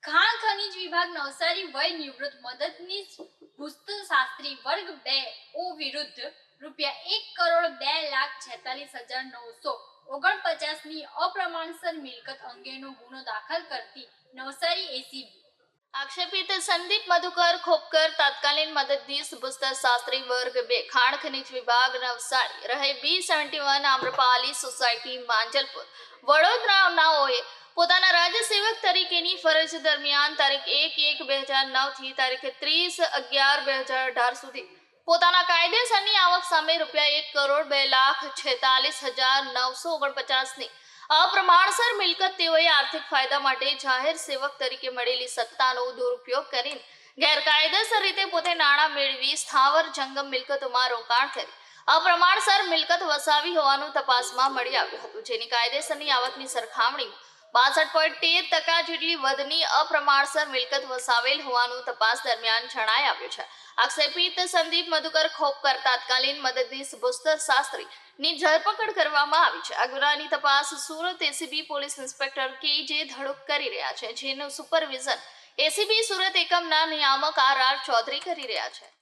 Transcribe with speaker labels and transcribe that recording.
Speaker 1: ખાણ ખનીજ વિભાગ નવસારી વય નિવૃત્ત મદદનીશ ભૂસ્તરશાસ્ત્રી વર્ગ 2 ઓ વિરુદ્ધ ₹1,02,46,949 ની અપ્રમાણસર મિલકત અંગેનો ગુનો દાખલ કરતી નવસારી એસીબી
Speaker 2: આક્ષેપિત સંદીપ મધુકર ખોપકર તત્કાલીન મદદનીશ ભૂસ્તરશાસ્ત્રી વર્ગ 2 ખાણ ખનીજ વિભાગ નવસારી રહે B71 આમ્રપાલી સોસાયટી માંજલપુર વડોદરાનાઓએ પોતાના રાજ્ય સેવક તરીકેની ફરજ દરમિયાન તારીખ 1/1/2009 થી તારીખ 30/11/2018 સુધી પોતાના કાયદેસરની આવક સામે ₹1,02,46,949 ની અપ્રમાણસર મિલકત તેઓએ આર્થિક ફાયદા માટે જાહેર સેવક તરીકે મળેલી સત્તાનો દુરુપયોગ કરીને ગેરકાયદેસર રીતે પોતે નાણાં મેળવી સ્થાવર જંગમ મિલકતોમાં રોકાણ કરી અપ્રમાણસર મિલકત વસાવી હોવાનું તપાસમાં મળી આવ્યું હતું, જેની કાયદેસરની આવકની સરખામણીમાં 62.13% જેટલી વધની અપ્રમાણસર મિલકત વસાવેલ હોવાનું તપાસ દરમિયાન જણાઈ આવ્યું છે. આક્ષેપિત સંદીપ મધુકર ખોપકર તત્કાલીન મદદનીશ ભૂસ્તરશાસ્ત્રી ની ધરપકડ કરવામાં આવી છે. આ ગુનાની તપાસ Surat ACB police inspector K J. Dhaduk કરી રહ્યા છે, જેનું સુપરવિઝન એસીબી સુરત એકમના નિયામક આર.આર. ચૌધરી કરી રહ્યા છે.